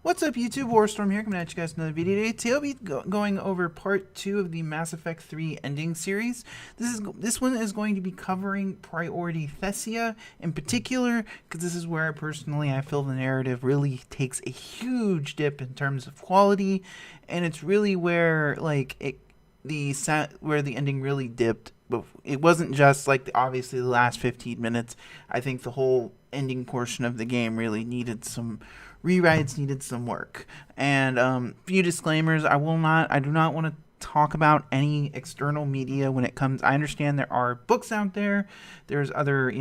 What's up, YouTube? Warstorm here, coming at you guys with another video today. Today I'll be going over part 2 of the Mass Effect 3 ending series. This one is going to be covering Priority Thessia in particular, because this is where I feel the narrative really takes a huge dip in terms of quality, and it's really where where the ending really dipped. But it wasn't just obviously the last 15 minutes. I think the whole ending portion of the game really needed some rewrites, needed some work. And few disclaimers: I do not want to talk about any external media when it comes. I understand there are books out there. There's other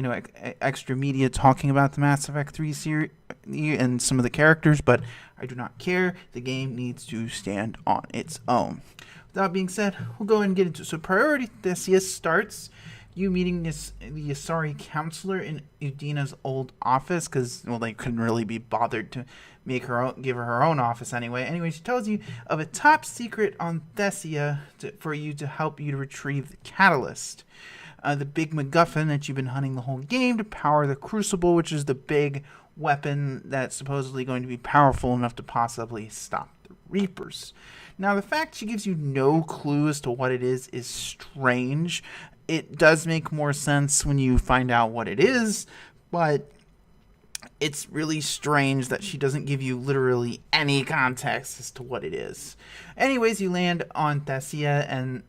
extra media talking about the Mass Effect 3 series and some of the characters, but I do not care. The game needs to stand on its own. With that being said, we'll go ahead and get into it. So Priority Thessia starts you meeting the Asari counselor in Udina's old office, because they couldn't really be bothered to give her her own office anyway. Anyway, she tells you of a top secret on Thessia for you to help you to retrieve the catalyst, the big MacGuffin that you've been hunting the whole game to power the Crucible, which is the big weapon that's supposedly going to be powerful enough to possibly stop the Reapers. Now, the fact she gives you no clue as to what it is strange. It does make more sense when you find out what it is, but it's really strange that she doesn't give you literally any context as to what it is. Anyways, you land on Thessia, and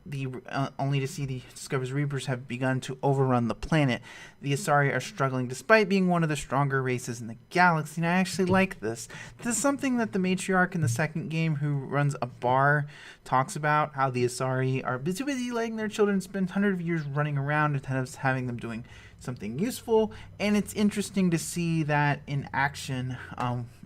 only to discover the Reapers have begun to overrun the planet. The Asari are struggling despite being one of the stronger races in the galaxy, and I actually like this. This is something that the matriarch in the second game, who runs a bar, talks about, how the Asari are busy letting their children spend hundreds of years running around instead of having them doing something useful. And it's interesting to see that in action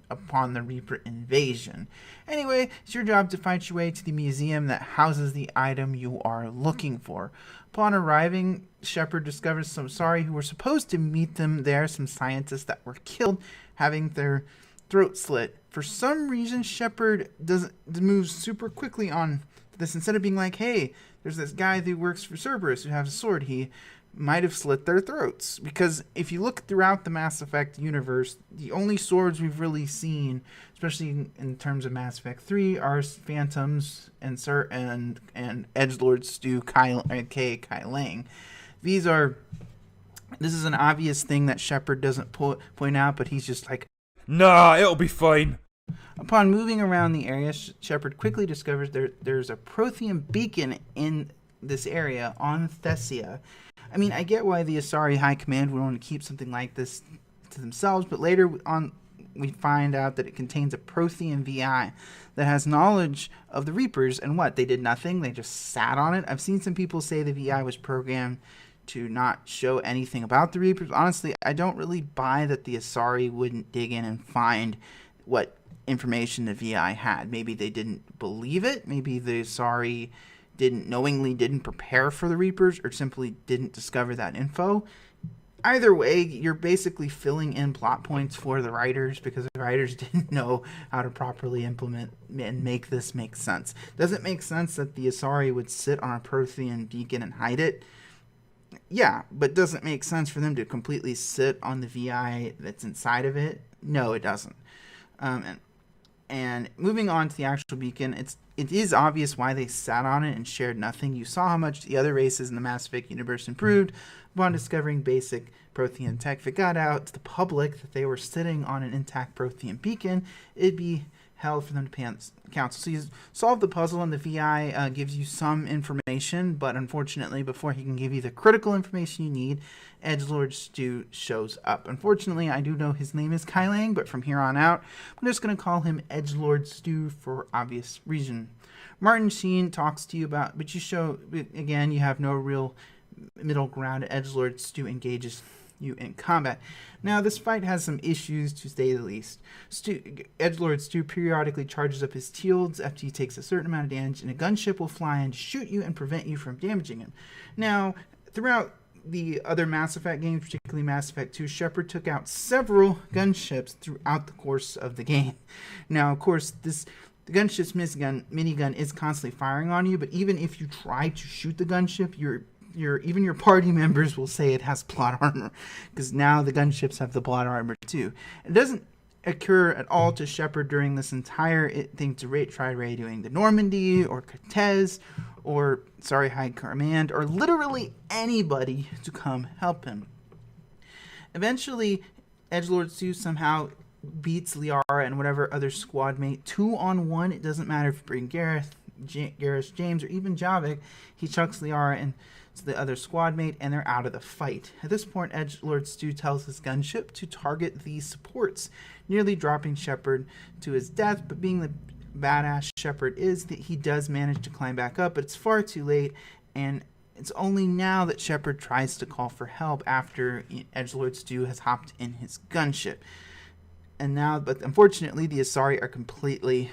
upon the Reaper invasion. Anyway, it's your job to find your way to the museum that houses the item you are looking for. Upon arriving, Shepard discovers some Asari who were supposed to meet them there, some scientists that were killed, having their throat slit. For some reason, Shepard moves super quickly on this. Instead of being like, hey, there's this guy who works for Cerberus who has a sword, he might have slit their throats. Because if you look throughout the Mass Effect universe, the only swords we've really seen, especially in terms of Mass Effect 3, are Phantoms and Edgelord Stu Kai Lang. This is an obvious thing that Shepard doesn't point out, but he's just like, nah, it'll be fine. Upon moving around the area, Shepard quickly discovers there's a Prothean beacon in this area on Thessia. I mean, I get why the Asari High Command would want to keep something like this to themselves, but later on we find out that it contains a Prothean VI that has knowledge of the Reapers, and what? They did nothing? They just sat on it? I've seen some people say the VI was programmed to not show anything about the Reapers. Honestly, I don't really buy that the Asari wouldn't dig in and find what information the VI had. Maybe they didn't believe it. Maybe the Asari didn't prepare for the Reapers, or simply didn't discover that info. Either way, you're basically filling in plot points for the writers, because the writers didn't know how to properly implement and make this make sense. Does it make sense that the Asari would sit on a Prothean beacon and hide it? Yeah, but does it make sense for them to completely sit on the VI that's inside of it? No, it doesn't. And moving on to the actual beacon, it is obvious why they sat on it and shared nothing. You saw how much the other races in the Mass Effect universe improved upon discovering basic Prothean tech. If it got out to the public that they were sitting on an intact Prothean beacon, it'd be hell for them to pay counsel. So you solve the puzzle, and the VI gives you some information, but unfortunately, before he can give you the critical information you need, Edgelord Stu shows up. Unfortunately, I do know his name is Kai Lang, but from here on out, I'm just going to call him Edgelord Stu for obvious reason. Martin Sheen talks to you about, but again, you have no real middle ground. Edgelord Stu engages you in combat. Now, this fight has some issues, to say the least. Edgelord Stu periodically charges up his shields after he takes a certain amount of damage, and a gunship will fly in to shoot you and prevent you from damaging him. Now, throughout the other Mass Effect games, particularly Mass Effect 2, Shepard took out several gunships throughout the course of the game. Now, of course, the gunship's minigun is constantly firing on you, but even if you try to shoot the gunship, even your party members will say it has plot armor, because now the gunships have the plot armor too. It doesn't occur at all to Shepard during this entire thing to try radioing the Normandy or Cortez or High Command or literally anybody to come help him. Eventually, Edgelord Stu somehow beats Liara and whatever other squad mate 2-on-1. It doesn't matter if you bring Gareth, James, or even Javik. He chucks Liara into the other squad mate, and they're out of the fight. At this point, Edgelord Stu tells his gunship to target these supports, nearly dropping Shepard to his death. But being the badass Shepard is, that he does manage to climb back up, but it's far too late, and it's only now that Shepard tries to call for help after Edgelord Stu has hopped in his gunship. But unfortunately, the Asari are completely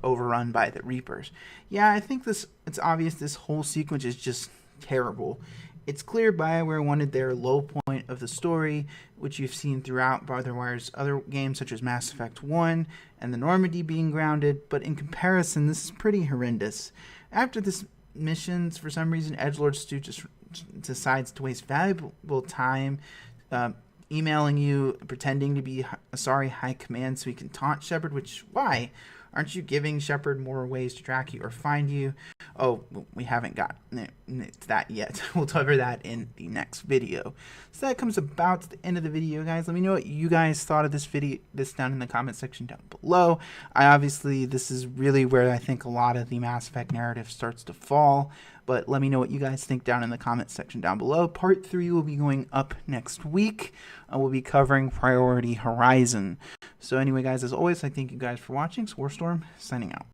overrun by the Reapers. Yeah, I think it's obvious this whole sequence is just terrible. It's clear BioWare wanted their low point of the story, which you've seen throughout BioWare's other games such as Mass Effect 1 and the Normandy being grounded, but in comparison, this is pretty horrendous. After this missions, for some reason, Edgelord Stu just decides to waste valuable time emailing you, pretending to be Asari High Command so he can taunt Shepard, why? Aren't you giving Shepard more ways to track you or find you? Oh, we haven't got to that yet. We'll cover that in the next video. So that comes about to the end of the video, guys. Let me know what you guys thought of this down in the comment section down below. This is really where I think a lot of the Mass Effect narrative starts to fall. But let me know what you guys think down in the comment section down below. Part 3 will be going up next week. We'll be covering Priority Horizon. So anyway, guys, as always, I thank you guys for watching. Warstorm, signing out.